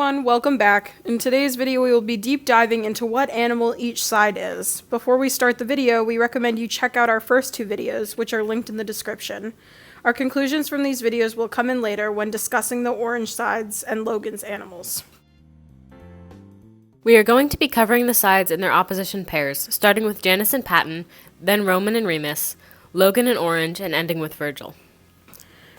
everyone, welcome back. In today's video we will be deep diving into what animal each side is. Before we start the video, we recommend you check out our first two videos, which are linked in the description. Our conclusions from these videos will come in later when discussing the orange sides and Logan's animals. We are going to be covering the sides in their opposition pairs, starting with Janus and Patton, then Roman and Remus, Logan and Orange, and ending with Virgil.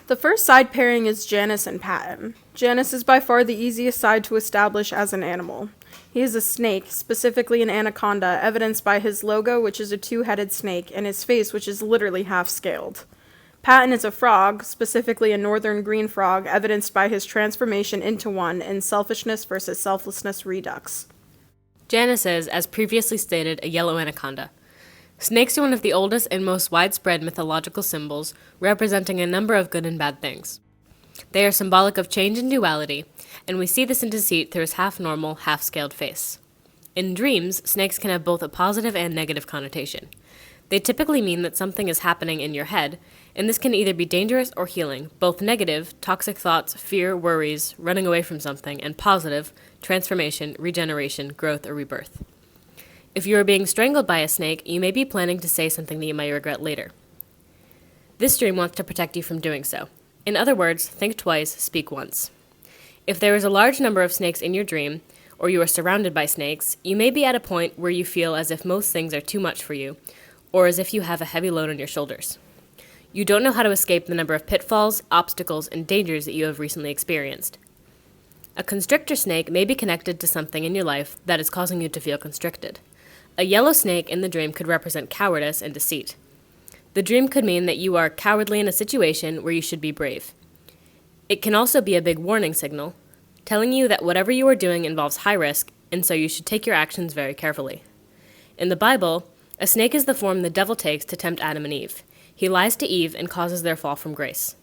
The first side pairing is Janus and Patton. Janus is by far the easiest side to establish as an animal. He is a snake, specifically an anaconda, evidenced by his logo, which is a two-headed snake, and his face, which is literally half-scaled. Patton is a frog, specifically a northern green frog, evidenced by his transformation into one in Selfishness versus Selflessness Redux. Janus is, as previously stated, a yellow anaconda. Snakes are one of the oldest and most widespread mythological symbols, representing a number of good and bad things. They are symbolic of change and duality, and we see this in deceit through his half-normal, half-scaled face. In dreams, snakes can have both a positive and negative connotation. They typically mean that something is happening in your head, and this can either be dangerous or healing, both negative, toxic thoughts, fear, worries, running away from something, and positive, transformation, regeneration, growth, or rebirth. If you are being strangled by a snake, you may be planning to say something that you may regret later. This dream wants to protect you from doing so. In other words, think twice, speak once. If there is a large number of snakes in your dream, or you are surrounded by snakes, you may be at a point where you feel as if most things are too much for you, or as if you have a heavy load on your shoulders. You don't know how to escape the number of pitfalls, obstacles, and dangers that you have recently experienced. A constrictor snake may be connected to something in your life that is causing you to feel constricted. A yellow snake in the dream could represent cowardice and deceit. The dream could mean that you are cowardly in a situation where you should be brave. It can also be a big warning signal, telling you that whatever you are doing involves high risk, and so you should take your actions very carefully. In the Bible, a snake is the form the devil takes to tempt Adam and Eve. He lies to Eve and causes their fall from grace.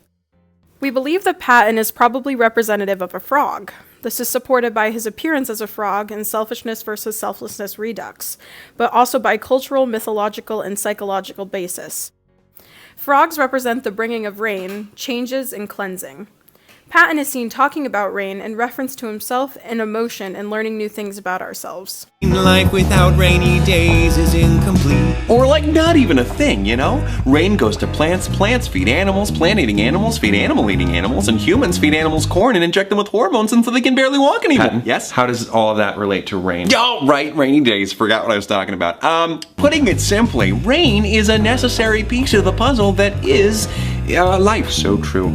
We believe that Patton is probably representative of a frog. This is supported by his appearance as a frog in Selfishness versus Selflessness Redux, but also by cultural, mythological, and psychological basis. Frogs represent the bringing of rain, changes, and cleansing. Patton is seen talking about rain in reference to himself and emotion and learning new things about ourselves. Life without rainy days is incomplete. Or like not even a thing, you know? Rain goes to plants, plants feed animals, plant-eating animals feed animal-eating animals, and humans feed animals corn and inject them with hormones until they can barely walk anymore. Patton, Yes? how does all of that relate to rain? Oh, right, rainy days. Forgot what I was talking about. Putting it simply, rain is a necessary piece of the puzzle that is life. So true.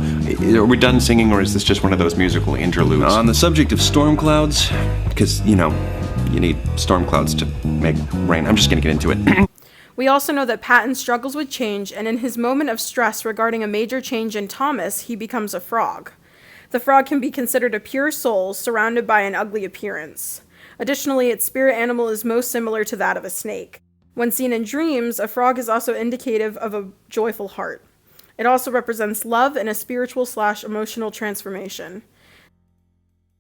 Are we done singing, or is this just one of those musical interludes? On the subject of storm clouds, Because, you need storm clouds to make rain. I'm just gonna get into it. We also know that Patton struggles with change, and in his moment of stress regarding a major change in Thomas, he becomes a frog. The frog can be considered a pure soul surrounded by an ugly appearance. Additionally, its spirit animal is most similar to that of a snake. When seen in dreams, a frog is also indicative of a joyful heart. It also represents love and a spiritual/emotional transformation.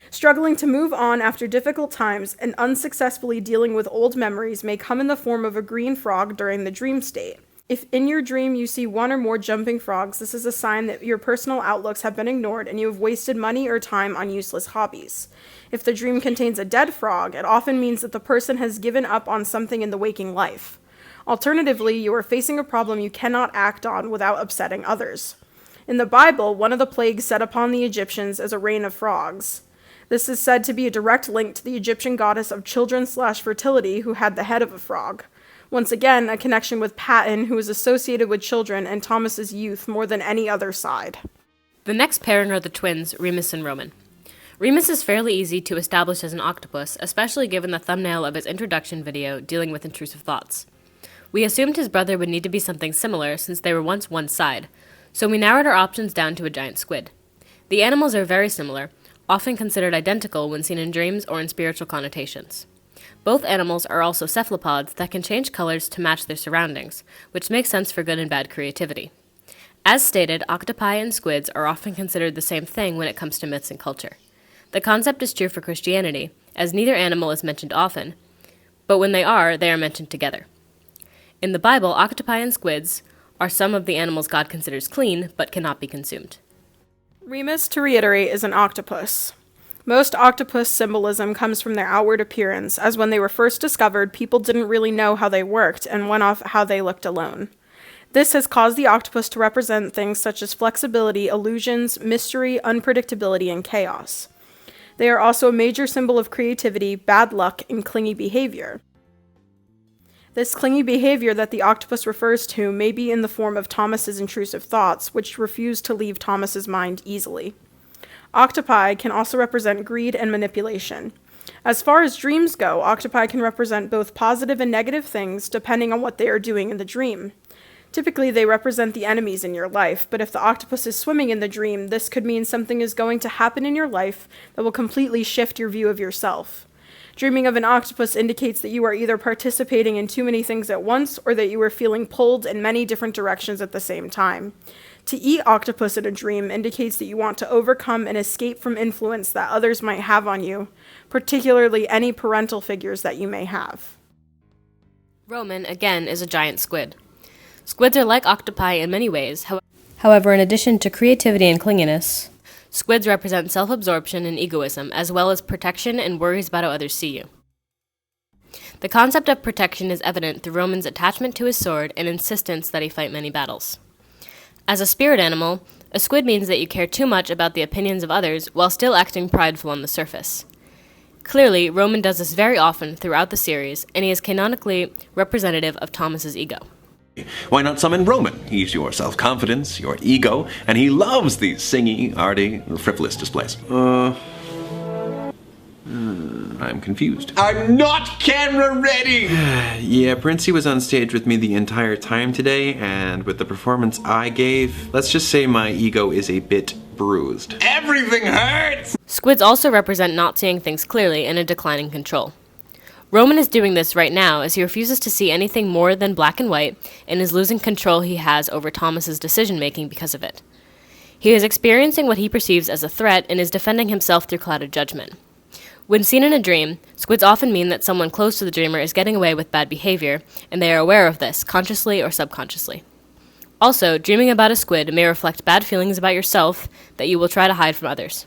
Struggling to move on after difficult times and unsuccessfully dealing with old memories may come in the form of a green frog during the dream state. If in your dream you see one or more jumping frogs, this is a sign that your personal outlooks have been ignored and you have wasted money or time on useless hobbies. If the dream contains a dead frog, it often means that the person has given up on something in the waking life. Alternatively, you are facing a problem you cannot act on without upsetting others. In the Bible, one of the plagues set upon the Egyptians is a rain of frogs. This is said to be a direct link to the Egyptian goddess of children/fertility who had the head of a frog. Once again, a connection with Patton, who is associated with children and Thomas's youth more than any other side. The next pairing are the twins, Remus and Roman. Remus is fairly easy to establish as an octopus, especially given the thumbnail of his introduction video dealing with intrusive thoughts. We assumed his brother would need to be something similar since they were once one side, so we narrowed our options down to a giant squid. The animals are very similar, often considered identical when seen in dreams or in spiritual connotations. Both animals are also cephalopods that can change colors to match their surroundings, which makes sense for good and bad creativity. As stated, octopi and squids are often considered the same thing when it comes to myths and culture. The concept is true for Christianity, as neither animal is mentioned often, but when they are mentioned together. In the Bible, octopi and squids are some of the animals God considers clean, but cannot be consumed. Remus, to reiterate, is an octopus. Most octopus symbolism comes from their outward appearance, as when they were first discovered, people didn't really know how they worked and went off how they looked alone. This has caused the octopus to represent things such as flexibility, illusions, mystery, unpredictability, and chaos. They are also a major symbol of creativity, bad luck, and clingy behavior. This clingy behavior that the octopus refers to may be in the form of Thomas's intrusive thoughts, which refuse to leave Thomas's mind easily. Octopi can also represent greed and manipulation. As far as dreams go, octopi can represent both positive and negative things depending on what they are doing in the dream. Typically, they represent the enemies in your life, but if the octopus is swimming in the dream, this could mean something is going to happen in your life that will completely shift your view of yourself. Dreaming of an octopus indicates that you are either participating in too many things at once or that you are feeling pulled in many different directions at the same time. To eat octopus in a dream indicates that you want to overcome and escape from influence that others might have on you, particularly any parental figures that you may have. Roman, again, is a giant squid. Squids are like octopi in many ways. However, in addition to creativity and clinginess, squids represent self-absorption and egoism, as well as protection and worries about how others see you. The concept of protection is evident through Roman's attachment to his sword and insistence that he fight many battles. As a spirit animal, a squid means that you care too much about the opinions of others while still acting prideful on the surface. Clearly, Roman does this very often throughout the series, and he is canonically representative of Thomas's ego. Why not summon Roman? He's your self-confidence, your ego, and he loves these singy, arty, frivolous displays. I'm confused. I'm not camera ready! Yeah, Princey was on stage with me the entire time today, and with the performance I gave, let's just say my ego is a bit bruised. Everything hurts! Squids also represent not seeing things clearly and a decline in control. Roman is doing this right now as he refuses to see anything more than black and white and is losing control he has over Thomas's decision-making because of it. He is experiencing what he perceives as a threat and is defending himself through clouded judgment. When seen in a dream, squids often mean that someone close to the dreamer is getting away with bad behavior, and they are aware of this, consciously or subconsciously. Also, dreaming about a squid may reflect bad feelings about yourself that you will try to hide from others.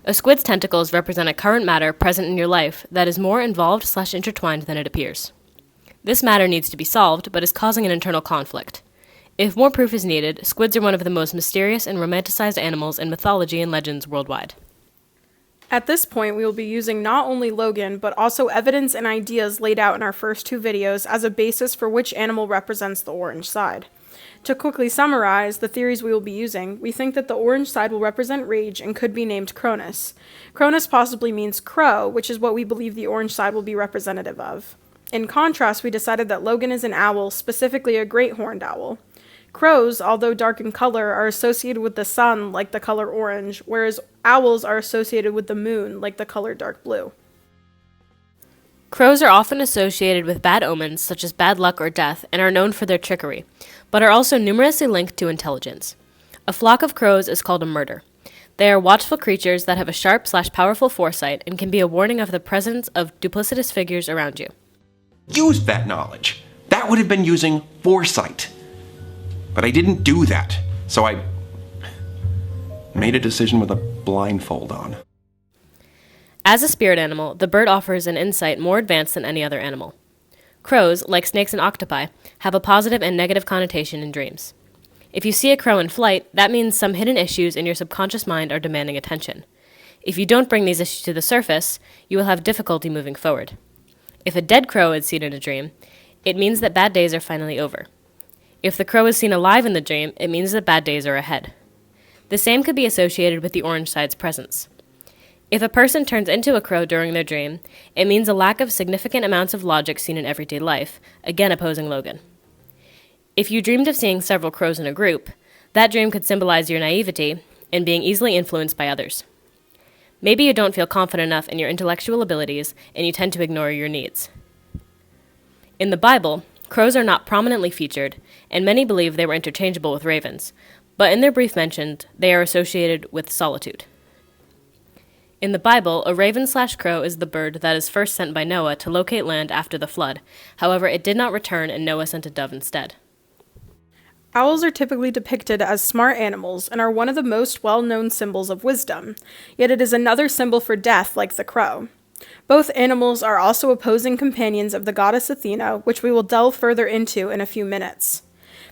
A squid's tentacles represent a current matter present in your life that is more involved/intertwined than it appears. This matter needs to be solved, but is causing an internal conflict. If more proof is needed, squids are one of the most mysterious and romanticized animals in mythology and legends worldwide. At this point, we will be using not only Logan, but also evidence and ideas laid out in our first two videos as a basis for which animal represents the orange side. To quickly summarize the theories we will be using, we think that the orange side will represent rage and could be named Cronus. Cronus possibly means crow, which is what we believe the orange side will be representative of. In contrast, we decided that Logan is an owl, specifically a great horned owl. Crows, although dark in color, are associated with the sun, like the color orange, whereas owls are associated with the moon, like the color dark blue. Crows are often associated with bad omens, such as bad luck or death, and are known for their trickery, but are also numerously linked to intelligence. A flock of crows is called a murder. They are watchful creatures that have a sharp/powerful foresight and can be a warning of the presence of duplicitous figures around you. Use that knowledge. That would have been using foresight. But I didn't do that, so I made a decision with a blindfold on. As a spirit animal, the bird offers an insight more advanced than any other animal. Crows, like snakes and octopi, have a positive and negative connotation in dreams. If you see a crow in flight, that means some hidden issues in your subconscious mind are demanding attention. If you don't bring these issues to the surface, you will have difficulty moving forward. If a dead crow is seen in a dream, it means that bad days are finally over. If the crow is seen alive in the dream, it means that bad days are ahead. The same could be associated with the orange side's presence. If a person turns into a crow during their dream, it means a lack of significant amounts of logic seen in everyday life, again opposing Logan. If you dreamed of seeing several crows in a group, that dream could symbolize your naivety and being easily influenced by others. Maybe you don't feel confident enough in your intellectual abilities and you tend to ignore your needs. In the Bible, crows are not prominently featured, and many believe they were interchangeable with ravens, but in their brief mentions, they are associated with solitude. In the Bible, a raven/crow is the bird that is first sent by Noah to locate land after the flood. However, it did not return and Noah sent a dove instead. Owls are typically depicted as smart animals and are one of the most well-known symbols of wisdom, yet it is another symbol for death like the crow. Both animals are also opposing companions of the goddess Athena, which we will delve further into in a few minutes.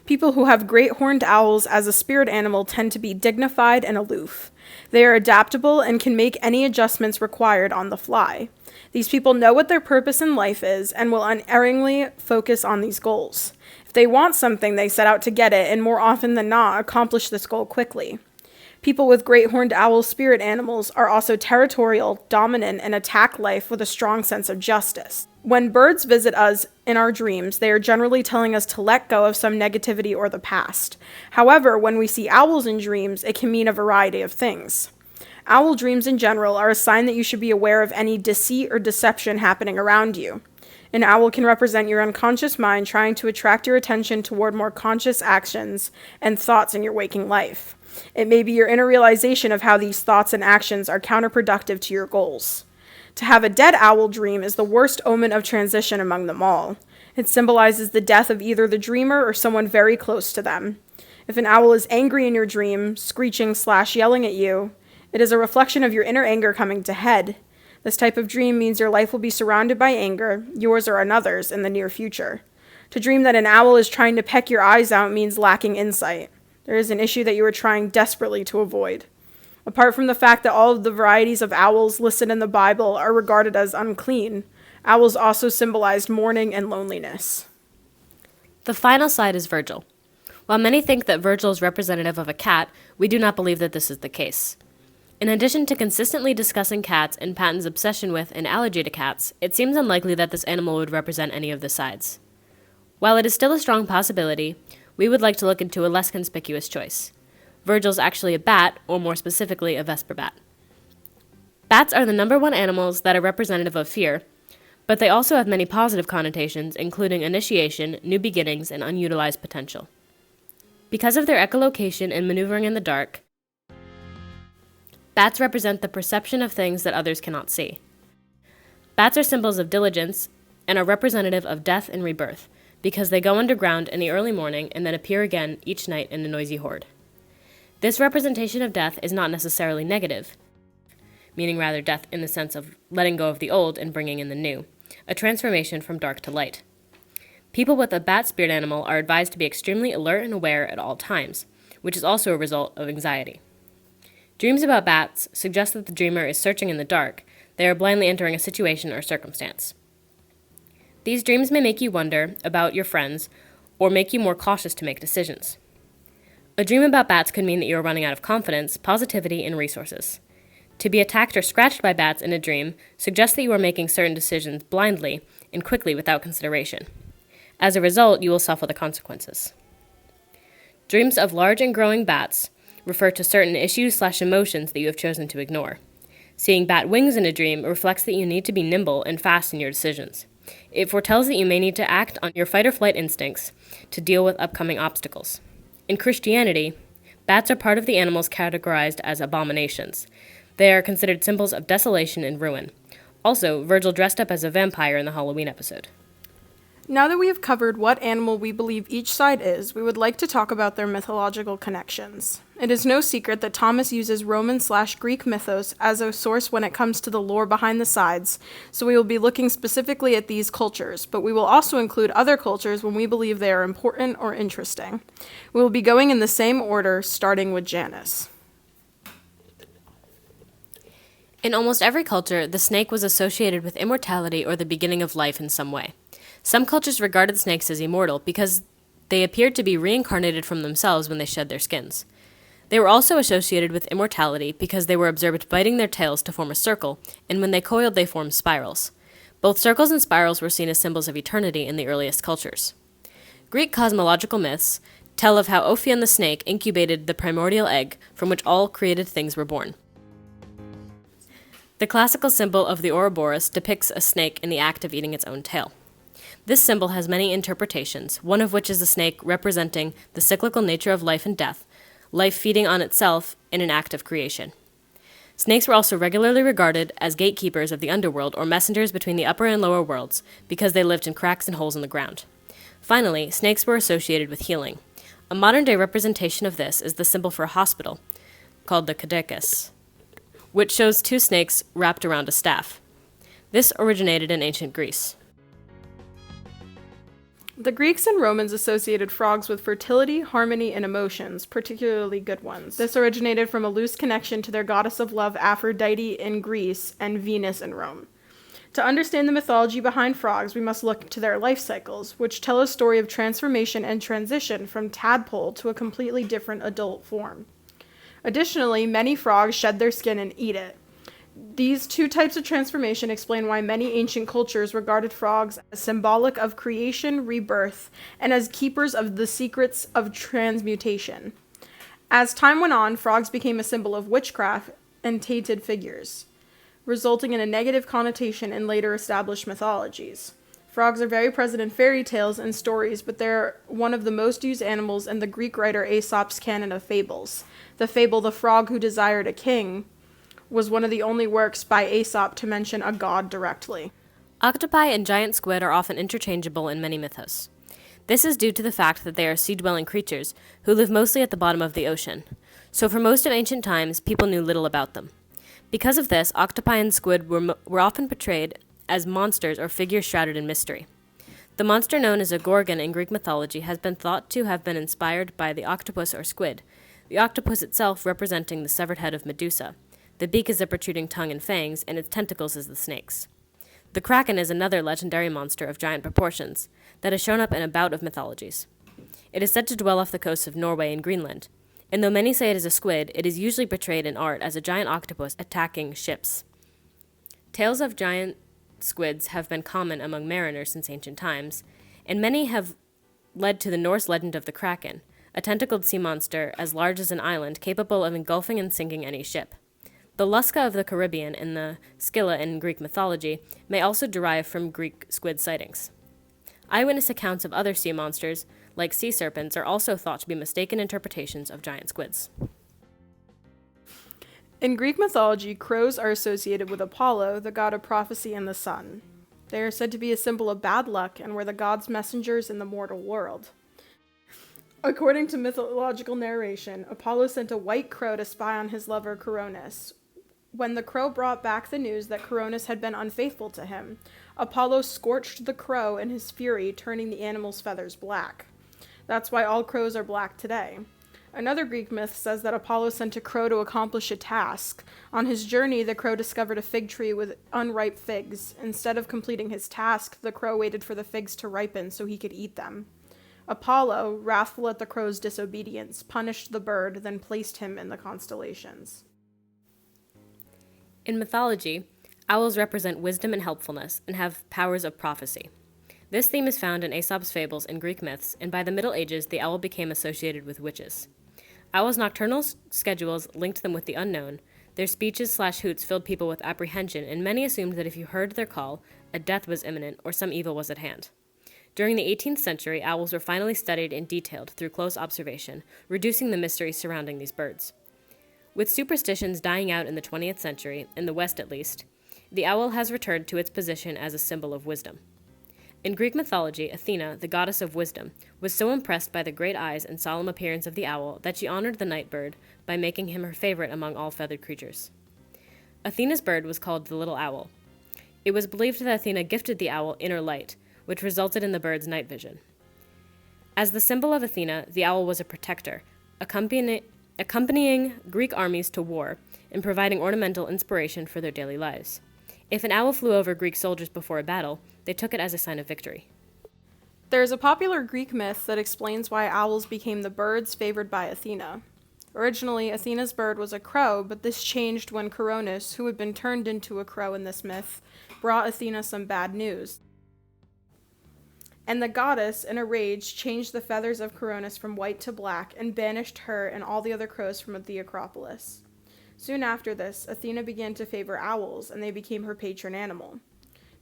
People who have great horned owls as a spirit animal tend to be dignified and aloof. They are adaptable and can make any adjustments required on the fly. These people know what their purpose in life is and will unerringly focus on these goals. If they want something, they set out to get it, and more often than not, accomplish this goal quickly. People with great horned owl spirit animals are also territorial, dominant, and attack life with a strong sense of justice. When birds visit us in our dreams, they are generally telling us to let go of some negativity or the past. However, when we see owls in dreams, it can mean a variety of things. Owl dreams in general are a sign that you should be aware of any deceit or deception happening around you. An owl can represent your unconscious mind trying to attract your attention toward more conscious actions and thoughts in your waking life. It may be your inner realization of how these thoughts and actions are counterproductive to your goals. To have a dead owl dream is the worst omen of transition among them all. It symbolizes the death of either the dreamer or someone very close to them. If an owl is angry in your dream, screeching/yelling at you, it is a reflection of your inner anger coming to head. This type of dream means your life will be surrounded by anger, yours or another's, in the near future. To dream that an owl is trying to peck your eyes out means lacking insight. There is an issue that you are trying desperately to avoid. Apart from the fact that all of the varieties of owls listed in the Bible are regarded as unclean, owls also symbolized mourning and loneliness. The final slide is Virgil. While many think that Virgil is representative of a cat, we do not believe that this is the case. In addition to consistently discussing cats and Patton's obsession with and allergy to cats, it seems unlikely that this animal would represent any of the sides. While it is still a strong possibility, we would like to look into a less conspicuous choice. Virgil's actually a bat, or more specifically, a Vesper bat. Bats are the number one animals that are representative of fear, but they also have many positive connotations, including initiation, new beginnings, and unutilized potential. Because of their echolocation and maneuvering in the dark, bats represent the perception of things that others cannot see. Bats are symbols of diligence and are representative of death and rebirth, because they go underground in the early morning and then appear again each night in a noisy horde. This representation of death is not necessarily negative, meaning rather death in the sense of letting go of the old and bringing in the new, a transformation from dark to light. People with a bat spirit animal are advised to be extremely alert and aware at all times, which is also a result of anxiety. Dreams about bats suggest that the dreamer is searching in the dark. They are blindly entering a situation or circumstance. These dreams may make you wonder about your friends or make you more cautious to make decisions. A dream about bats could mean that you are running out of confidence, positivity, and resources. To be attacked or scratched by bats in a dream suggests that you are making certain decisions blindly and quickly without consideration. As a result, you will suffer the consequences. Dreams of large and growing bats refer to certain issues/emotions that you have chosen to ignore. Seeing bat wings in a dream reflects that you need to be nimble and fast in your decisions. It foretells that you may need to act on your fight-or-flight instincts to deal with upcoming obstacles. In Christianity, bats are part of the animals categorized as abominations. They are considered symbols of desolation and ruin. Also, Virgil dressed up as a vampire in the Halloween episode. Now that we have covered what animal we believe each side is, we would like to talk about their mythological connections. It is no secret that Thomas uses Roman/Greek mythos as a source when it comes to the lore behind the sides, so we will be looking specifically at these cultures, but we will also include other cultures when we believe they are important or interesting. We will be going in the same order, starting with Janus. In almost every culture, the snake was associated with immortality or the beginning of life in some way. Some cultures regarded snakes as immortal because they appeared to be reincarnated from themselves when they shed their skins. They were also associated with immortality because they were observed biting their tails to form a circle, and when they coiled they formed spirals. Both circles and spirals were seen as symbols of eternity in the earliest cultures. Greek cosmological myths tell of how Ophion the snake incubated the primordial egg from which all created things were born. The classical symbol of the Ouroboros depicts a snake in the act of eating its own tail. This symbol has many interpretations, one of which is the snake representing the cyclical nature of life and death, life feeding on itself in an act of creation. Snakes were also regularly regarded as gatekeepers of the underworld or messengers between the upper and lower worlds because they lived in cracks and holes in the ground. Finally, snakes were associated with healing. A modern-day representation of this is the symbol for a hospital, called the caduceus, which shows two snakes wrapped around a staff. This originated in ancient Greece. The Greeks and Romans associated frogs with fertility, harmony, and emotions, particularly good ones. This originated from a loose connection to their goddess of love, Aphrodite, in Greece, and Venus in Rome. To understand the mythology behind frogs, we must look to their life cycles, which tell a story of transformation and transition from tadpole to a completely different adult form. Additionally, many frogs shed their skin and eat it. These two types of transformation explain why many ancient cultures regarded frogs as symbolic of creation, rebirth, and as keepers of the secrets of transmutation. As time went on, frogs became a symbol of witchcraft and tainted figures, resulting in a negative connotation in later established mythologies. Frogs are very present in fairy tales and stories, but they're one of the most used animals in the Greek writer Aesop's canon of fables. The fable The Frog Who Desired a King was one of the only works by Aesop to mention a god directly. Octopi and giant squid are often interchangeable in many mythos. This is due to the fact that they are sea-dwelling creatures who live mostly at the bottom of the ocean. So for most of ancient times, people knew little about them. Because of this, octopi and squid were often portrayed as monsters or figures shrouded in mystery. The monster known as a gorgon in Greek mythology has been thought to have been inspired by the octopus or squid, the octopus itself representing the severed head of Medusa. The beak is the protruding tongue and fangs, and its tentacles is the snakes. The kraken is another legendary monster of giant proportions that has shown up in a bout of mythologies. It is said to dwell off the coasts of Norway and Greenland, and though many say it is a squid, it is usually portrayed in art as a giant octopus attacking ships. Tales of giant squids have been common among mariners since ancient times, and many have led to the Norse legend of the kraken, a tentacled sea monster as large as an island capable of engulfing and sinking any ship. The Lusca of the Caribbean and the Scylla in Greek mythology may also derive from Greek squid sightings. Eyewitness accounts of other sea monsters, like sea serpents, are also thought to be mistaken interpretations of giant squids. In Greek mythology, crows are associated with Apollo, the god of prophecy and the sun. They are said to be a symbol of bad luck and were the god's messengers in the mortal world. According to mythological narration, Apollo sent a white crow to spy on his lover Coronis. When the crow brought back the news that Coronis had been unfaithful to him, Apollo scorched the crow in his fury, turning the animal's feathers black. That's why all crows are black today. Another Greek myth says that Apollo sent a crow to accomplish a task. On his journey, the crow discovered a fig tree with unripe figs. Instead of completing his task, the crow waited for the figs to ripen so he could eat them. Apollo, wrathful at the crow's disobedience, punished the bird, then placed him in the constellations. In mythology, owls represent wisdom and helpfulness and have powers of prophecy. This theme is found in Aesop's fables and Greek myths, and by the Middle Ages, the owl became associated with witches. Owls' nocturnal schedules linked them with the unknown. Their speeches/hoots filled people with apprehension, and many assumed that if you heard their call, a death was imminent or some evil was at hand. During the 18th century, owls were finally studied and detailed through close observation, reducing the mystery surrounding these birds. With superstitions dying out in the 20th century, in the West at least, the owl has returned to its position as a symbol of wisdom. In Greek mythology, Athena, the goddess of wisdom, was so impressed by the great eyes and solemn appearance of the owl that she honored the night bird by making him her favorite among all feathered creatures. Athena's bird was called the little owl. It was believed that Athena gifted the owl inner light, which resulted in the bird's night vision. As the symbol of Athena, the owl was a protector, accompanying Greek armies to war and providing ornamental inspiration for their daily lives. If an owl flew over Greek soldiers before a battle, they took it as a sign of victory. There is a popular Greek myth that explains why owls became the birds favored by Athena. Originally, Athena's bird was a crow, but this changed when Coronis, who had been turned into a crow in this myth, brought Athena some bad news. And the goddess, in a rage, changed the feathers of Coronis from white to black and banished her and all the other crows from the Acropolis. Soon after this, Athena began to favor owls, and they became her patron animal.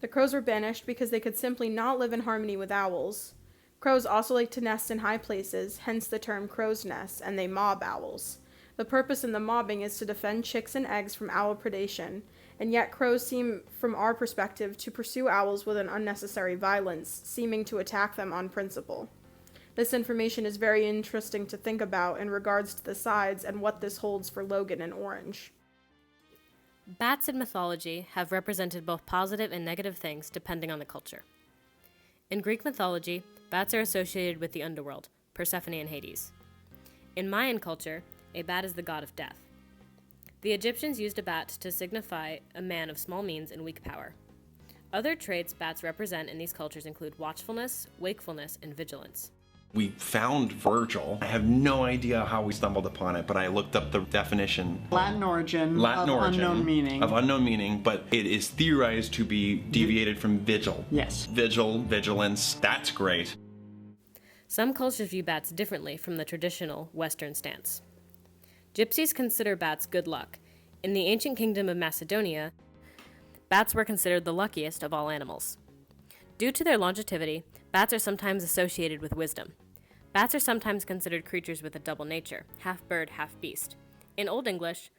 The crows were banished because they could simply not live in harmony with owls. Crows also like to nest in high places, hence the term crow's nest, and they mob owls. The purpose in the mobbing is to defend chicks and eggs from owl predation, and yet crows seem, from our perspective, to pursue owls with an unnecessary violence, seeming to attack them on principle. This information is very interesting to think about in regards to the sides and what this holds for Logan and Orange. Bats in mythology have represented both positive and negative things depending on the culture. In Greek mythology, bats are associated with the underworld, Persephone and Hades. In Mayan culture, a bat is the god of death. The Egyptians used a bat to signify a man of small means and weak power. Other traits bats represent in these cultures include watchfulness, wakefulness, and vigilance. We found Virgil. I have no idea how we stumbled upon it, but I looked up the definition. Latin origin of unknown meaning, but it is theorized to be deviated from vigil. Yes. Vigil, vigilance, that's great. Some cultures view bats differently from the traditional Western stance. Gypsies consider bats good luck. In the ancient kingdom of Macedonia, bats were considered the luckiest of all animals. Due to their longevity, bats are sometimes associated with wisdom. Bats are sometimes considered creatures with a double nature, half bird, half beast. In Old English,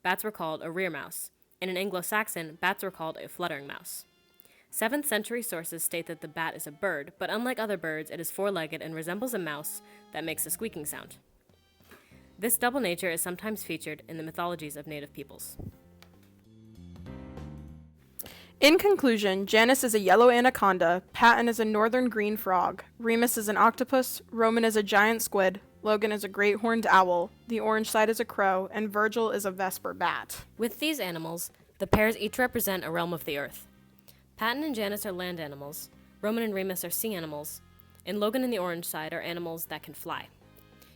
bats were called a rear mouse, and in Anglo-Saxon, bats were called a fluttering mouse. 7th century sources state that the bat is a bird, but unlike other birds, it is four-legged and resembles a mouse that makes a squeaking sound. This double nature is sometimes featured in the mythologies of native peoples. In conclusion, Janus is a yellow anaconda, Patton is a northern green frog, Remus is an octopus, Roman is a giant squid, Logan is a great horned owl, the orange side is a crow, and Virgil is a vesper bat. With these animals, the pairs each represent a realm of the earth. Patton and Janus are land animals, Roman and Remus are sea animals, and Logan and the orange side are animals that can fly.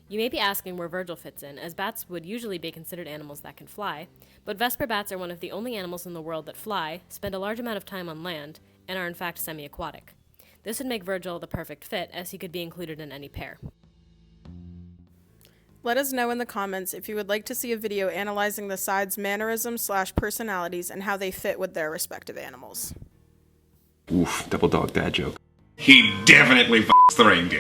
You may be asking where Virgil fits in, as bats would usually be considered animals that can fly, but Vesper bats are one of the only animals in the world that fly, spend a large amount of time on land, and are in fact semi-aquatic. This would make Virgil the perfect fit, as he could be included in any pair. Let us know in the comments if you would like to see a video analyzing the sides' mannerisms/personalities and how they fit with their respective animals. Oof, double dog dad joke. He definitely f***s the reindeer.